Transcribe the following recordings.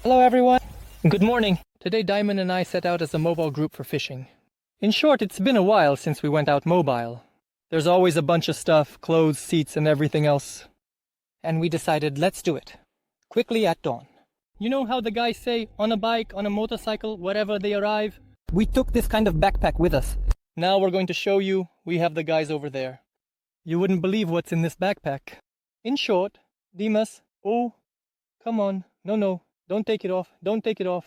Hello everyone! Good morning! Today Diamond and I set out as a mobile group for fishing. In short, it's been a while since we went out mobile. There's always a bunch of stuff, clothes, seats and everything else. And we decided, let's do it. Quickly at dawn. You know how the guys say, on a bike, on a motorcycle, wherever they arrive? We took this kind of backpack with us. Now we're going to show you, we have the guys over there. You wouldn't believe what's in this backpack. In short, Dimas, oh, come on, no, don't take it off, don't take it off.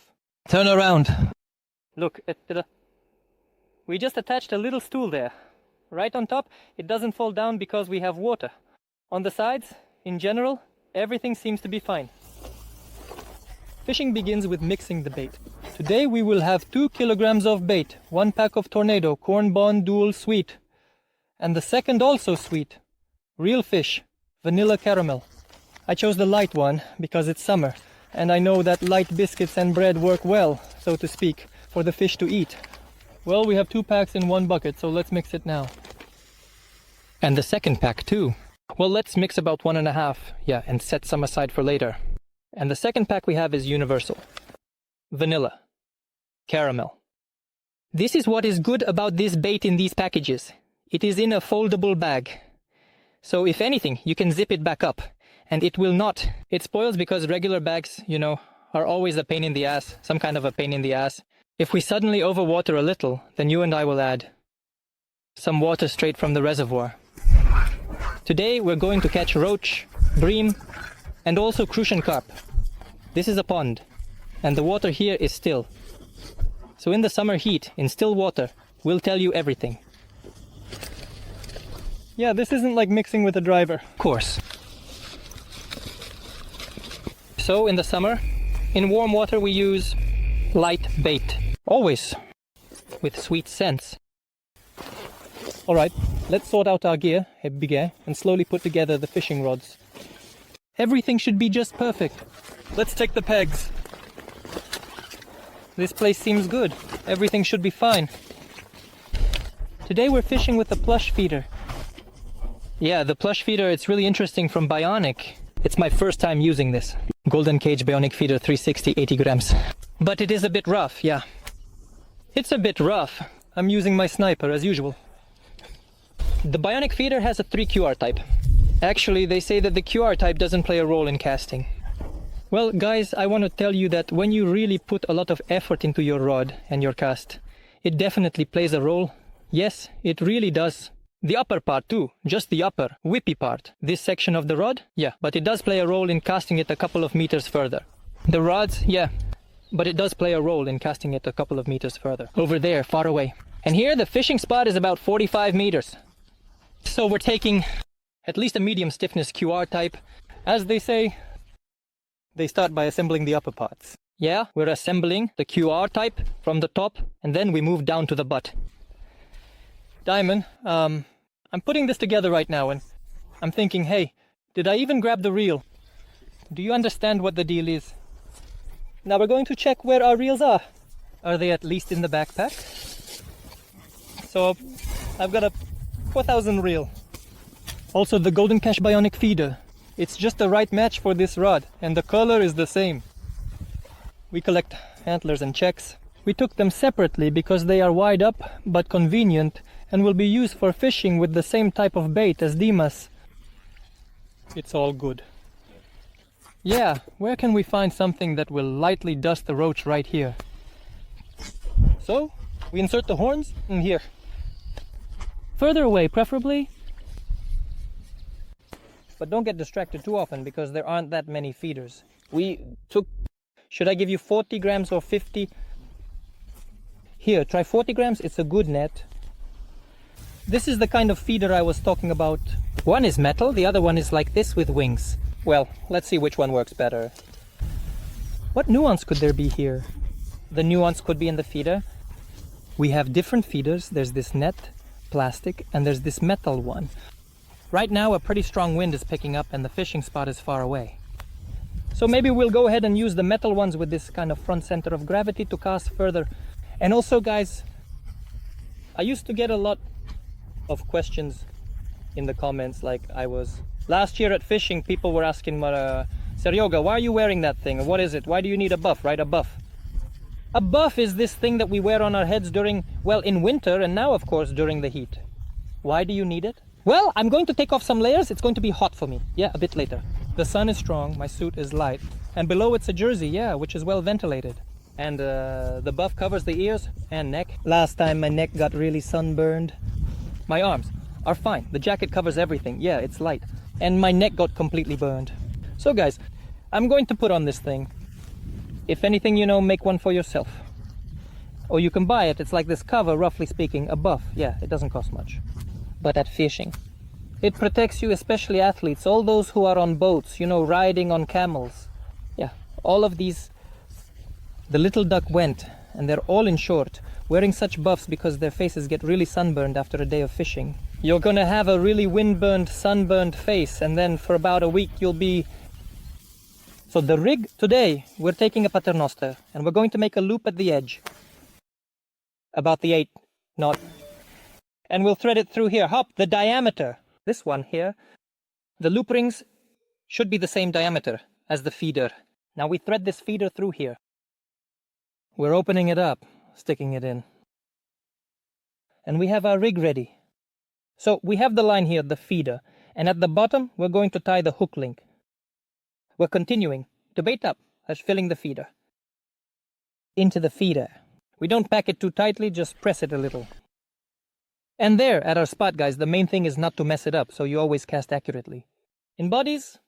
Turn around. Look, we just attached a little stool there. Right on top, it doesn't fall down because we have water. On the sides, in general, everything seems to be fine. Fishing begins with mixing the bait. Today we will have 2 kilograms of bait, 1 pack of Tornado, Corn Bond Dual Sweet. And the second also sweet. Real fish, vanilla caramel. I chose the light one because it's summer, and I know that light biscuits and bread work well, so to speak, for the fish to eat. Well, we have 2 packs in 1 bucket, so let's mix it now. And the second pack too. Well, let's mix about 1.5, yeah, and set some aside for later. And the second pack we have is universal. Vanilla. Caramel. This is what is good about this bait in these packages. It is in a foldable bag. So if anything, you can zip it back up. And it will not. It spoils because regular bags, you know, are always a pain in the ass. Some kind of a pain in the ass. If we suddenly overwater a little, then you and I will add some water straight from the reservoir. Today we're going to catch roach, bream, and also crucian carp. This is a pond, and the water here is still. So in the summer heat, in still water, we'll tell you everything. Yeah, this isn't like mixing with a driver. Of course. So in the summer, in warm water we use light bait. Always with sweet scents. Alright, let's sort out our gear, and slowly put together the fishing rods. Everything should be just perfect. Let's take the pegs. This place seems good. Everything should be fine. Today we're fishing with the plush feeder. Yeah, the plush feeder, it's really interesting from Bionic. It's my first time using this. Golden Cage Bionic feeder 360, 80 grams. But it is a bit rough, yeah. It's a bit rough. I'm using my sniper as usual. The Bionic feeder has a 3QR type. Actually, they say that the QR type doesn't play a role in casting. Well, guys, I want to tell you that when you really put a lot of effort into your rod and your cast, it definitely plays a role. Yes, it really does. The upper part too, just the upper, whippy part. This section of the rod, yeah, but it does play a role in casting it a couple of meters further. The rods, yeah, but it does play a role in casting it a couple of meters further. Over there, far away. And here the fishing spot is about 45 meters. So we're taking at least a medium stiffness QR type. As they say, they start by assembling the upper parts. Yeah, we're assembling the QR type from the top, and then we move down to the butt. Diamond, I'm putting this together right now, and I'm thinking, hey, did I even grab the reel? Do you understand what the deal is? Now we're going to check where our reels are. Are they at least in the backpack? So, I've got a 4000 reel. Also the Golden Cash Bionic feeder. It's just the right match for this rod, and the color is the same. We collect antlers and checks. We took them separately because they are wide up but convenient and will be used for fishing with the same type of bait as Dimas. It's all good. Yeah, where can we find something that will lightly dust the roach right here? So, we insert the horns in here. Further away, preferably. But don't get distracted too often because there aren't that many feeders. We took... Should I give you 40 grams or 50? Here, try 40 grams, it's a good net. This is the kind of feeder I was talking about. One is metal, the other one is like this with wings. Well, let's see which one works better. What nuance could there be here? The nuance could be in the feeder. We have different feeders. There's this net, plastic, and there's this metal one. Right now a pretty strong wind is picking up and the fishing spot is far away. So maybe we'll go ahead and use the metal ones with this kind of front center of gravity to cast further. And also, guys, I used to get a lot of questions in the comments, like last year at fishing, people were asking Seryoga, why are you wearing that thing? What is it? Why do you need a buff, right? A buff. A buff is this thing that we wear on our heads during, well, in winter, and now, of course, during the heat. Why do you need it? Well, I'm going to take off some layers. It's going to be hot for me. Yeah, a bit later. The sun is strong, my suit is light, and below it's a jersey, yeah, which is well ventilated. And the buff covers the ears and neck. Last time my neck got really sunburned. My arms are fine. The jacket covers everything. Yeah, it's light. And my neck got completely burned. So guys, I'm going to put on this thing. If anything, you know, make one for yourself. Or you can buy it. It's like this cover, roughly speaking, a buff. Yeah, it doesn't cost much. But at fishing, it protects you, especially athletes, all those who are on boats, you know, riding on camels. Yeah, all of these. The little duck went, and they're all in short, wearing such buffs because their faces get really sunburned after a day of fishing. You're gonna have a really windburned, sunburned face, and then for about a week you'll be... So the rig, today, we're taking a paternoster, and we're going to make a loop at the edge. About the 8 knot. And we'll thread it through here. Hop, the diameter. This one here, the loop rings should be the same diameter as the feeder. Now we thread this feeder through here. We're opening it up, sticking it in. And we have our rig ready. So we have the line here, the feeder, and at the bottom we're going to tie the hook link. We're continuing to bait up as filling the feeder. Into the feeder. We don't pack it too tightly, just press it a little. And there, at our spot, guys, the main thing is not to mess it up, so you always cast accurately. In bodies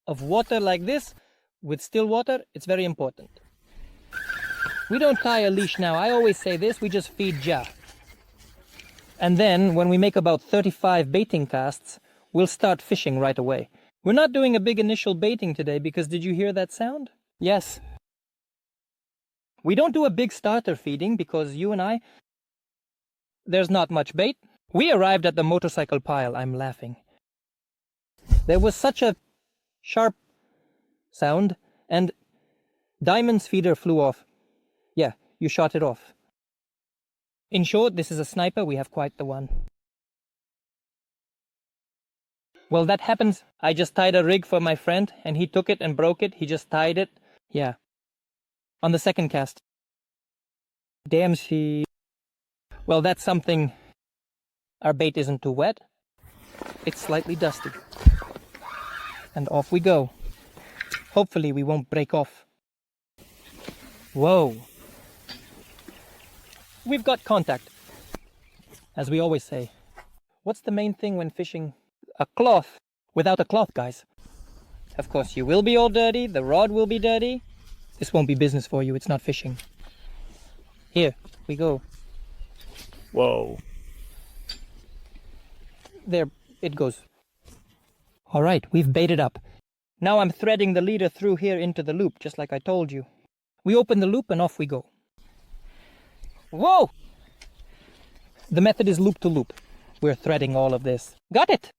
of water like this, with still water, it's very important. We don't tie a leash now. I always say this, we just feed Ja. And then, when we make about 35 baiting casts, we'll start fishing right away. We're not doing a big initial baiting today because did you hear that sound? Yes. We don't do a big starter feeding because you and I, there's not much bait. We arrived at the motorcycle pile. I'm laughing. There was such a sharp sound and Diamond's feeder flew off. Yeah, you shot it off. In short, this is a sniper. We have quite the one. Well, that happens. I just tied a rig for my friend, and he took it and broke it. He just tied it. Yeah. On the second cast. Damn, she... Well, that's something... Our bait isn't too wet. It's slightly dusty. And off we go. Hopefully we won't break off. Whoa. We've got contact. As we always say. What's the main thing when fishing? A cloth. Without a cloth, guys. Of course, you will be all dirty. The rod will be dirty. This won't be business for you. It's not fishing. Here we go. Whoa. There it goes. All right, we've baited up. Now I'm threading the leader through here into the loop, just like I told you. We open the loop and off we go. Whoa! The method is loop to loop. We're threading all of this. Got it!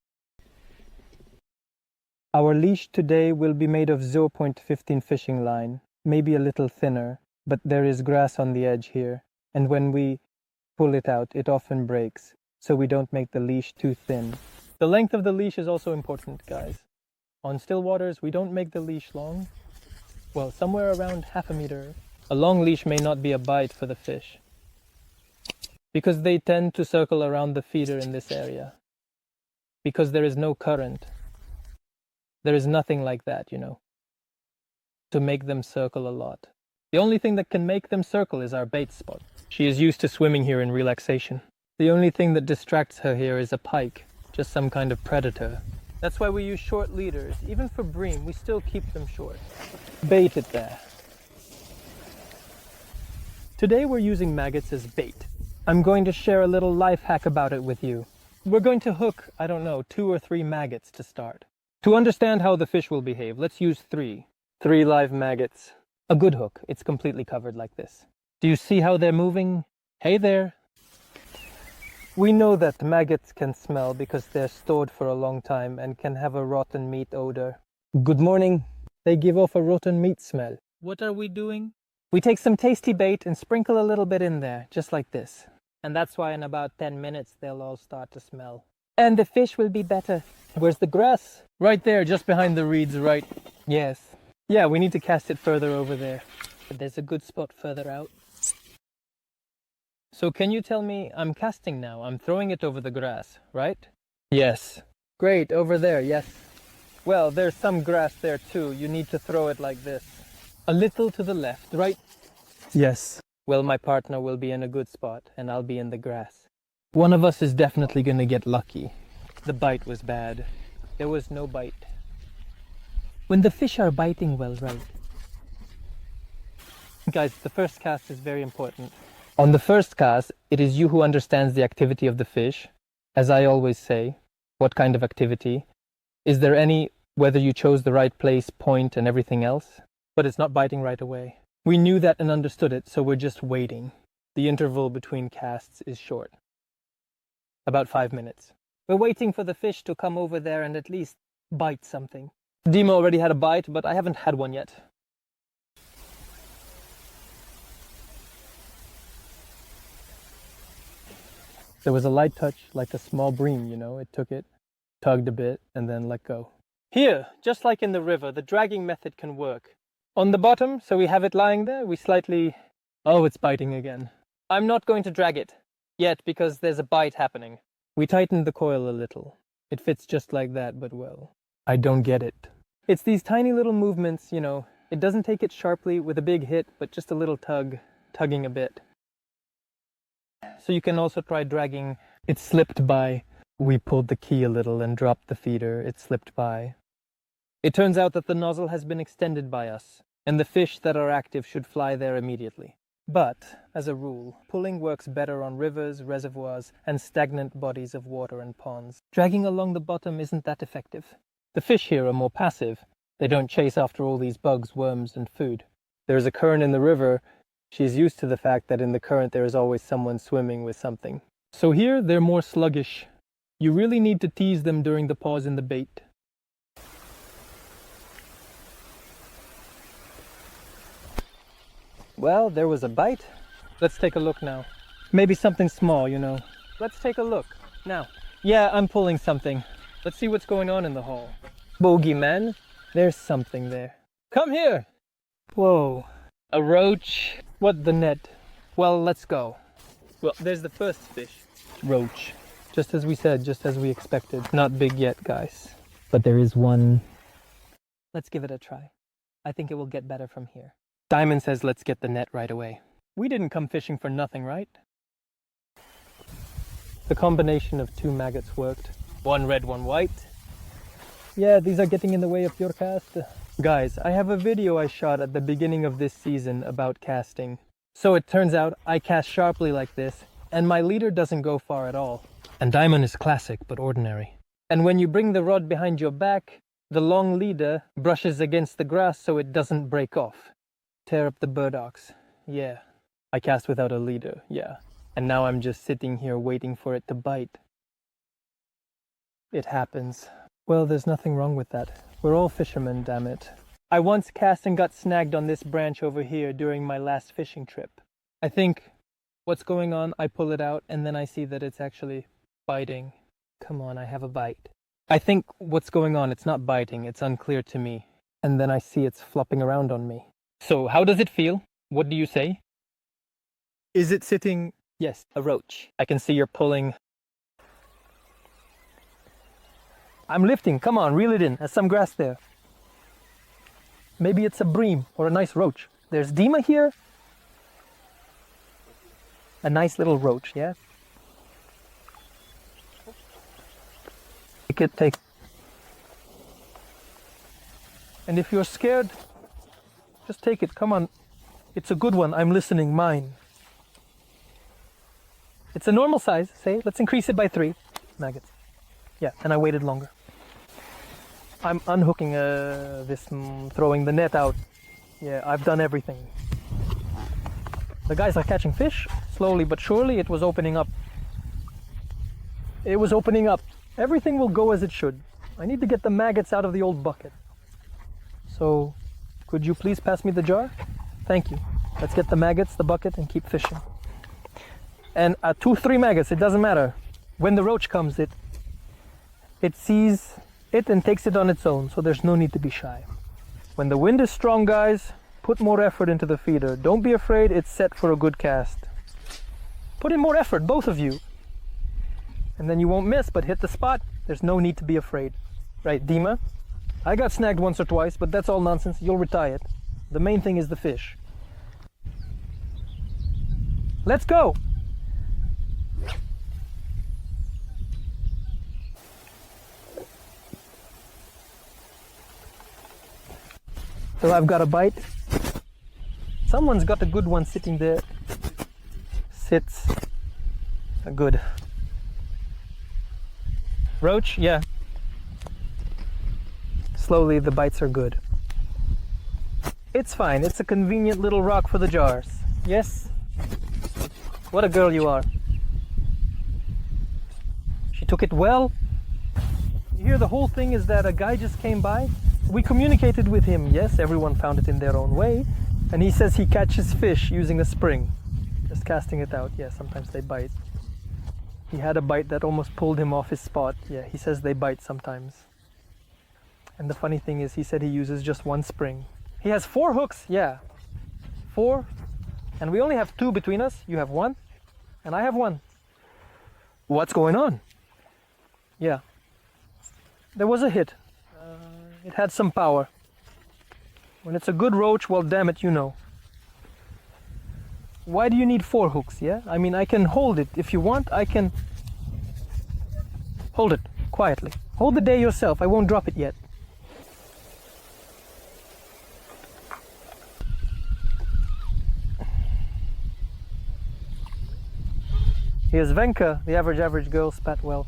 Our leash today will be made of 0.15 fishing line, maybe a little thinner, but there is grass on the edge here, and when we pull it out, it often breaks, so we don't make the leash too thin. The length of the leash is also important, guys. On still waters, we don't make the leash long. Well, somewhere around ½ meter. A long leash may not be a bite for the fish, because they tend to circle around the feeder in this area, because there is no current. There is nothing like that, you know, to make them circle a lot. The only thing that can make them circle is our bait spot. She is used to swimming here in relaxation. The only thing that distracts her here is a pike, just some kind of predator. That's why we use short leaders. Even for bream, we still keep them short. Bait it there. Today we're using maggots as bait. I'm going to share a little life hack about it with you. We're going to hook, I don't know, 2 or 3 maggots to start. To understand how the fish will behave, let's use 3. 3 live maggots. A good hook, it's completely covered like this. Do you see how they're moving? Hey there! We know that maggots can smell because they're stored for a long time and can have a rotten meat odor. Good morning! They give off a rotten meat smell. What are we doing? We take some tasty bait and sprinkle a little bit in there, just like this. And that's why in about 10 minutes they'll all start to smell. And the fish will be better. Where's the grass? Right there, just behind the reeds, right? Yes. Yeah, we need to cast it further over there. There's a good spot further out. So can you tell me, I'm casting now, I'm throwing it over the grass, right? Yes. Great, over there, yes. Well, there's some grass there too. You need to throw it like this. A little to the left, right? Yes. Well, my partner will be in a good spot, and I'll be in the grass. One of us is definitely gonna get lucky. The bite was bad. There was no bite. When the fish are biting well, right? Guys, the first cast is very important. On the first cast, it is you who understands the activity of the fish. As I always say, what kind of activity? Is there any, whether you chose the right place, point, and everything else? But it's not biting right away. We knew that and understood it, so we're just waiting. The interval between casts is short. About 5 minutes. We're waiting for the fish to come over there and at least bite something. Dima already had a bite, but I haven't had one yet. There was a light touch, like a small bream, you know. It took it, tugged a bit, and then let go. Here, just like in the river, the dragging method can work. On the bottom, so we have it lying there, we slightly... Oh, it's biting again. I'm not going to drag it yet, because there's a bite happening. We tightened the coil a little. It fits just like that, but well, I don't get it. It's these tiny little movements, you know. It doesn't take it sharply with a big hit, but just a little tugging a bit. So you can also try dragging. It slipped by. We pulled the key a little and dropped the feeder. It slipped by. It turns out that the nozzle has been extended by us, and the fish that are active should fly there immediately. But, as a rule, pulling works better on rivers, reservoirs, and stagnant bodies of water and ponds. Dragging along the bottom isn't that effective. The fish here are more passive. They don't chase after all these bugs, worms, and food. There is a current in the river. She's used to the fact that in the current there is always someone swimming with something. So here, they're more sluggish. You really need to tease them during the pause in the bait. Well, there was a bite. Let's take a look now. Maybe something small, you know. Let's take a look. Now. Yeah, I'm pulling something. Let's see what's going on in the hole. Bogeyman, there's something there. Come here! Whoa. A roach. What the net? Well, let's go. Well, there's the first fish. Roach. Just as we said, just as we expected. Not big yet, guys. But there is one. Let's give it a try. I think it will get better from here. Diamond says let's get the net right away. We didn't come fishing for nothing, right? The combination of 2 maggots worked. 1 red, 1 white. Yeah, these are getting in the way of your cast. Guys, I have a video I shot at the beginning of this season about casting. So it turns out I cast sharply like this, and my leader doesn't go far at all. And Diamond is classic, but ordinary. And when you bring the rod behind your back, the long leader brushes against the grass so it doesn't break off. Tear up the burdocks. Yeah. I cast without a leader, yeah. And now I'm just sitting here waiting for it to bite. It happens. Well, there's nothing wrong with that. We're all fishermen, damn it. I once cast and got snagged on this branch over here during my last fishing trip. I think, what's going on? I pull it out and then I see that it's actually biting. Come on, I have a bite. I think what's going on, it's not biting, it's unclear to me. And then I see it's flopping around on me. So, how does it feel? What do you say? Is it sitting? Yes, a roach. I can see you're pulling. I'm lifting, come on, reel it in. There's some grass there. Maybe it's a bream or a nice roach. There's Dima here. A nice little roach, yeah? Take. And if you're scared, just take it, come on. It's a good one, I'm listening, mine. It's a normal size, say, let's increase it by 3 maggots. Yeah, and I waited longer. I'm unhooking throwing the net out. Yeah, I've done everything. The guys are catching fish, slowly but surely it was opening up. It was opening up. Everything will go as it should. I need to get the maggots out of the old bucket. So, could you please pass me the jar? Thank you. Let's get the maggots, the bucket, and keep fishing. And 2, 3 maggots, it doesn't matter. When the roach comes, it sees it and takes it on its own, so there's no need to be shy. When the wind is strong, guys, put more effort into the feeder. Don't be afraid, it's set for a good cast. Put in more effort, both of you. And then you won't miss, but hit the spot. There's no need to be afraid. Right, Dima? I got snagged once or twice, but that's all nonsense. You'll retire it. The main thing is the fish. Let's go! So I've got a bite. Someone's got a good one sitting there. Sits. A good. Roach? Yeah. Slowly, the bites are good. It's fine. It's a convenient little rock for the jars. Yes? What a girl you are. She took it well. You hear the whole thing is that a guy just came by. We communicated with him. Yes, everyone found it in their own way. And he says he catches fish using a spring. Just casting it out. Yeah, sometimes they bite. He had a bite that almost pulled him off his spot. Yeah, he says they bite sometimes. And the funny thing is, he said he uses just one spring. He has 4 hooks, yeah. 4. And we only have 2 between us. You have 1, and I have 1. What's going on? Yeah. There was a hit. It had some power. When it's a good roach, well, damn it, you know. Why do you need 4 hooks, yeah? I mean, I can hold it. If you want, I can... Hold it, quietly. Hold the day yourself. I won't drop it yet. Here's Venka, the average girl, spat well.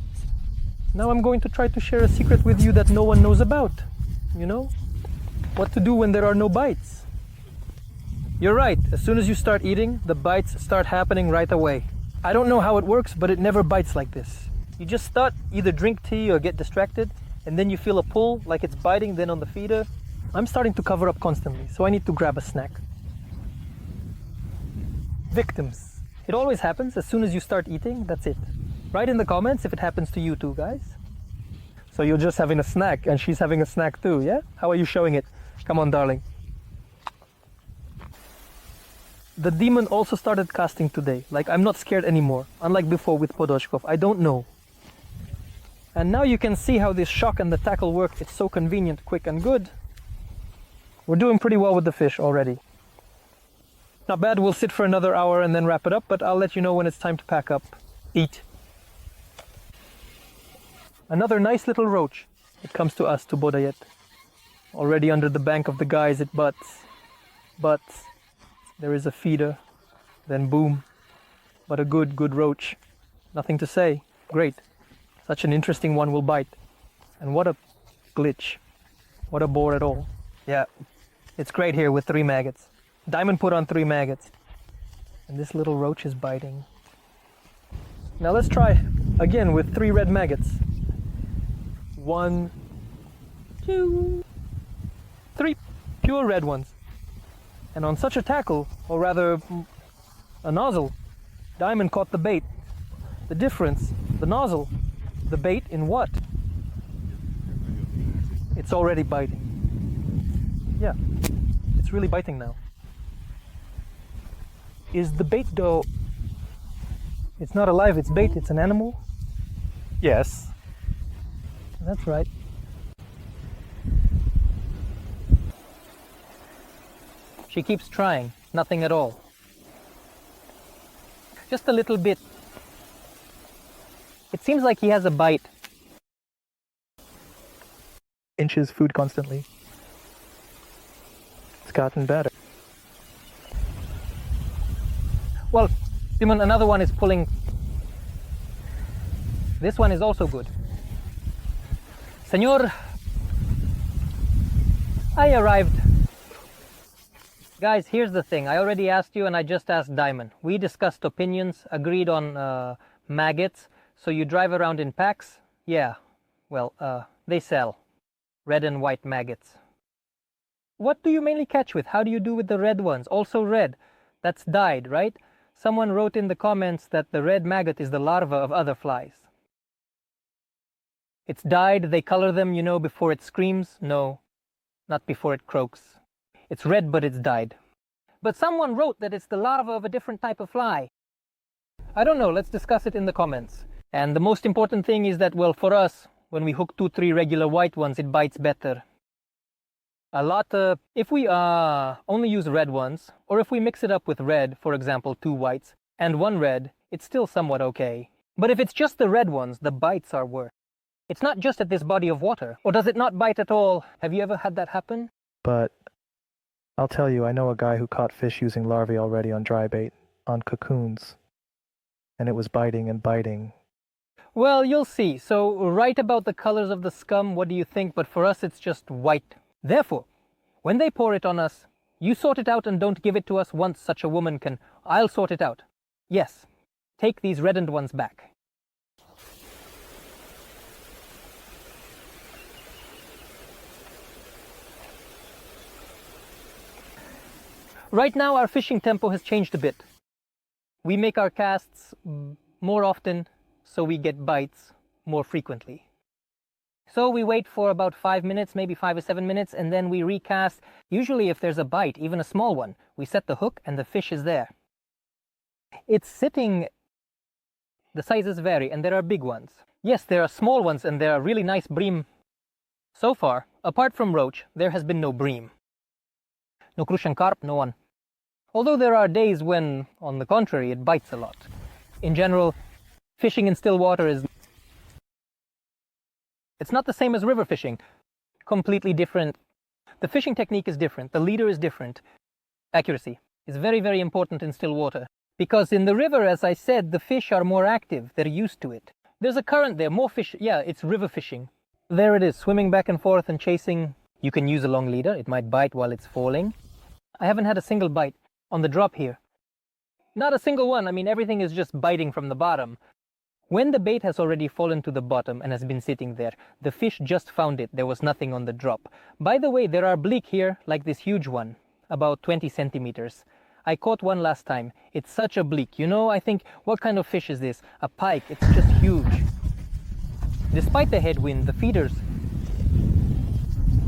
Now I'm going to try to share a secret with you that no one knows about. You know? What to do when there are no bites. You're right, as soon as you start eating, the bites start happening right away. I don't know how it works, but it never bites like this. You just start, either drink tea or get distracted, and then you feel a pull, like it's biting, then on the feeder. I'm starting to cover up constantly, so I need to grab a snack. Victims. It always happens as soon as you start eating, that's it. Write in the comments if it happens to you too, guys. So you're just having a snack, and she's having a snack too, yeah? How are you showing it? Come on, darling. The demon also started casting today. Like, I'm not scared anymore. Unlike before with Podoshkov, I don't know. And now you can see how this shock and the tackle work. It's so convenient, quick and good. We're doing pretty well with the fish already. Not bad, we'll sit for another hour and then wrap it up, but I'll let you know when it's time to pack up. Eat. Another nice little roach. It comes to us, to Bodayet. Already under the bank of the guys, it butts. Butts. There is a feeder. Then boom. But a good roach. Nothing to say. Great. Such an interesting one will bite. And what a glitch. What a bore at all. Yeah. It's great here with 3 maggots. Diamond put on 3 maggots. And this little roach is biting. Now let's try again with 3 red maggots. 1, 2, 3 pure red ones. And on such a tackle, or rather a nozzle, Diamond caught the bait. The difference, the nozzle, the bait in what? It's already biting. Yeah, it's really biting now. Is the bait dough... It's not alive, it's bait, it's an animal? Yes. That's right. She keeps trying, nothing at all. Just a little bit. It seems like he has a bite. Inches food constantly. It's gotten better. Well, Simon, another one is pulling. This one is also good. Senor, I arrived. Guys, here's the thing. I already asked you and I just asked Diamond. We discussed opinions, agreed on maggots. So you drive around in packs? Yeah, well, they sell. Red and white maggots. What do you mainly catch with? How do you do with the red ones? Also red. That's dyed, right? Someone wrote in the comments that the red maggot is the larva of other flies. It's dyed, they color them, you know, before it screams? No. not before it croaks. It's red, but it's dyed. But someone wrote that it's the larva of a different type of fly. I don't know, let's discuss it in the comments. And the most important thing is that, well, for us, when we hook 2-3 regular white ones, it bites better. If we only use red ones, or if we mix it up with red, for example, 2 whites and 1 red, it's still somewhat okay. But if it's just the red ones, the bites are worse. It's not just at this body of water. Or does it not bite at all? Have you ever had that happen? But I'll tell you, I know a guy who caught fish using larvae already on dry bait, on cocoons. And it was biting and biting. Well, you'll see. So write about the colors of the scum, what do you think? But for us, it's just white. Therefore, when they pour it on us, you sort it out and don't give it to us once such a woman can. I'll sort it out. Yes, take these reddened ones back. Right now our fishing tempo has changed a bit. We make our casts more often, so we get bites more frequently. So we wait for about 5 minutes, maybe 5 or 7 minutes, and then we recast. Usually if there's a bite, even a small one, we set the hook and the fish is there. It's sitting, the sizes vary, and there are big ones. Yes, there are small ones and there are really nice bream. So far, apart from roach, there has been no bream. No Crucian carp, no one. Although there are days when, on the contrary, it bites a lot. In general, fishing in still water it's not the same as river fishing. Completely different. The fishing technique is different. The leader is different. Accuracy is very, very important in still water. Because in the river, as I said, the fish are more active. They're used to it. There's a current there, more fish. Yeah, it's river fishing. There it is, swimming back and forth and chasing. You can use a long leader. It might bite while it's falling. I haven't had a single bite on the drop here. Not a single one. I mean, everything is just biting from the bottom. When the bait has already fallen to the bottom and has been sitting there, the fish just found it. There was nothing on the drop. By the way, there are bleak here, like this huge one, about 20 centimeters. I caught one last time. It's such a bleak. You know, I think, what kind of fish is this? A pike. It's just huge. Despite the headwind, the feeders,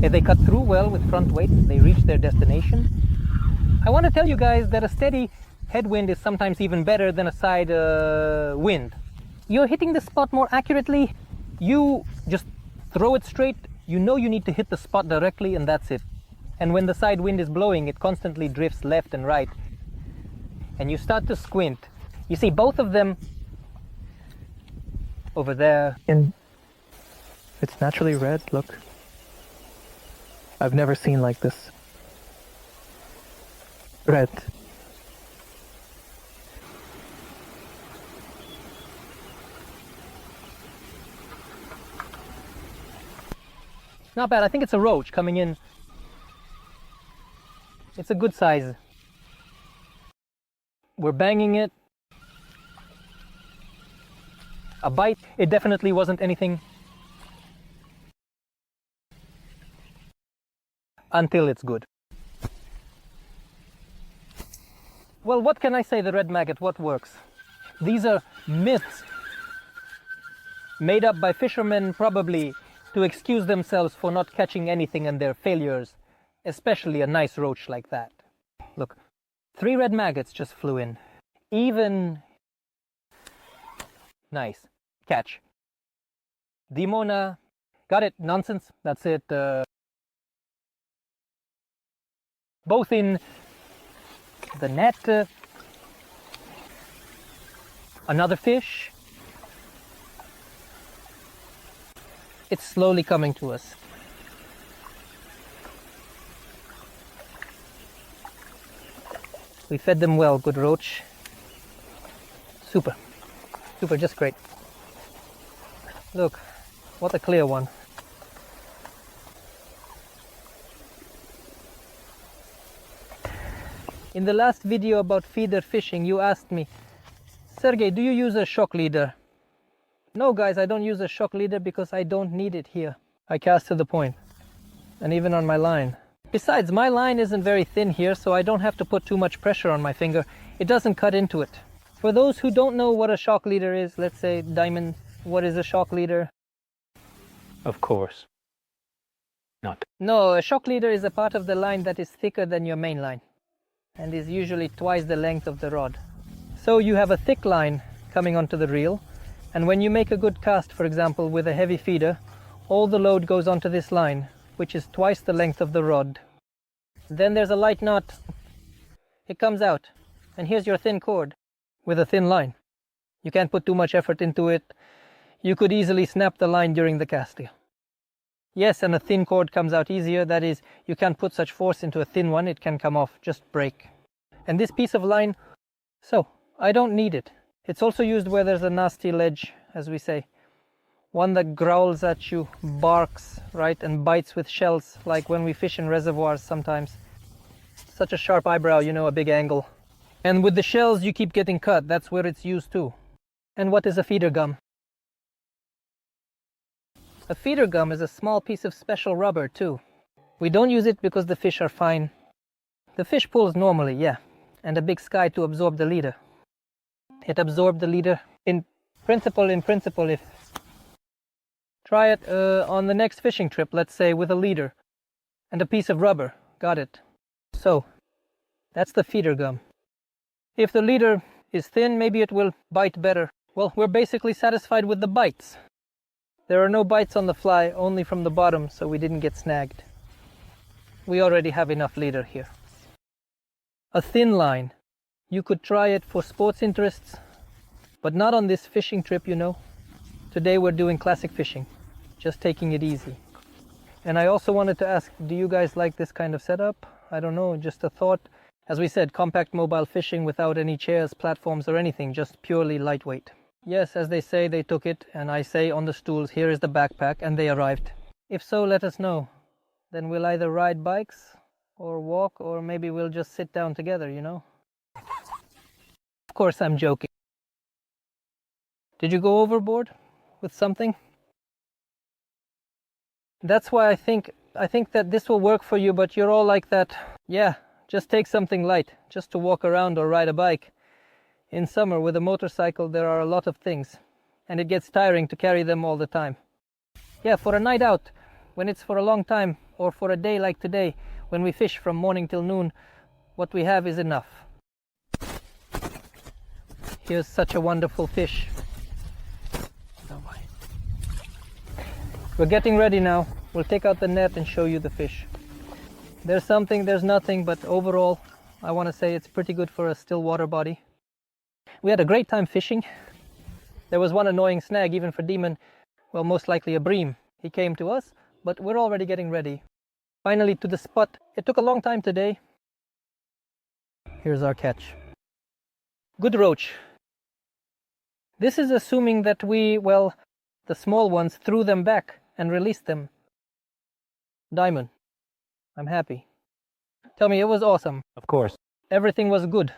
they cut through well with front weight. They reach their destination. I want to tell you guys that a steady headwind is sometimes even better than a side wind. You're hitting the spot more accurately. You just throw it straight. You know you need to hit the spot directly, and that's it. And when the side wind is blowing, it constantly drifts left and right. And you start to squint. You see both of them over there. And it's naturally red, look. I've never seen like this. Red. Not bad. I think it's a roach coming in. It's a good size. We're banging it. A bite. It definitely wasn't anything. Until it's good. Well, what can I say? The red maggot, what works? These are myths made up by fishermen, probably to excuse themselves for not catching anything and their failures, especially a nice roach like that. Look, 3 red maggots just flew in. Even nice catch. Dimona, got it, nonsense, that's it. Both in the net. Another fish. It's slowly coming to us. We fed them well, good roach. Super, super, just great. Look, what a clear one. In the last video about feeder fishing, you asked me, Sergey, do you use a shock leader? No, guys, I don't use a shock leader because I don't need it here. I cast to the point, and even on my line. Besides, my line isn't very thin here, so I don't have to put too much pressure on my finger. It doesn't cut into it. For those who don't know what a shock leader is, let's say, Diamond, what is a shock leader? Of course. Not. No, a shock leader is a part of the line that is thicker than your main line and is usually twice the length of the rod. So you have a thick line coming onto the reel, and when you make a good cast, for example, with a heavy feeder, all the load goes onto this line, which is twice the length of the rod. Then there's a light knot. It comes out, and here's your thin cord with a thin line. You can't put too much effort into it. You could easily snap the line during the casting. Yes, and a thin cord comes out easier. That is, you can't put such force into a thin one. It can come off, just break. And this piece of line, so I don't need it. It's also used where there's a nasty ledge, as we say. One that growls at you, barks, right, and bites with shells, like when we fish in reservoirs sometimes. Such a sharp eyebrow, you know, a big angle. And with the shells you keep getting cut. That's where it's used too. And what is a feeder gum? A feeder gum is a small piece of special rubber too. We don't use it because the fish are fine. The fish pulls normally, yeah, and a big sky to absorb the leader. It absorbed the leader in principle, if... Try it on the next fishing trip, let's say, with a leader and a piece of rubber. Got it. So, that's the feeder gum. If the leader is thin, maybe it will bite better. Well, we're basically satisfied with the bites. There are no bites on the fly, only from the bottom, so we didn't get snagged. We already have enough leader here. A thin line. You could try it for sports interests, but not on this fishing trip, you know. Today we're doing classic fishing, just taking it easy. And I also wanted to ask, do you guys like this kind of setup? I don't know, just a thought. As we said, compact mobile fishing without any chairs, platforms or anything, just purely lightweight. Yes, as they say, they took it, and I say on the stools, here is the backpack, and they arrived. If so, let us know. Then we'll either ride bikes, or walk, or maybe we'll just sit down together, you know? Of course I'm joking. Did you go overboard with something? That's why I think that this will work for you, but you're all like that. Yeah, just take something light, just to walk around or ride a bike. In summer, with a motorcycle, there are a lot of things, and it gets tiring to carry them all the time. Yeah, for a night out, when it's for a long time, or for a day like today, when we fish from morning till noon, what we have is enough. Here's such a wonderful fish. We're getting ready now. We'll take out the net and show you the fish. There's something, there's nothing, but overall, I want to say it's pretty good for a still water body. We had a great time fishing. There was one annoying snag, even for Demon. Well, most likely a bream. He came to us, but we're already getting ready. Finally to the spot. It took a long time today. Here's our catch. Good roach. This is assuming that we, well, the small ones, threw them back and released them. Diamond. I'm happy. Tell me, it was awesome. Of course. Everything was good.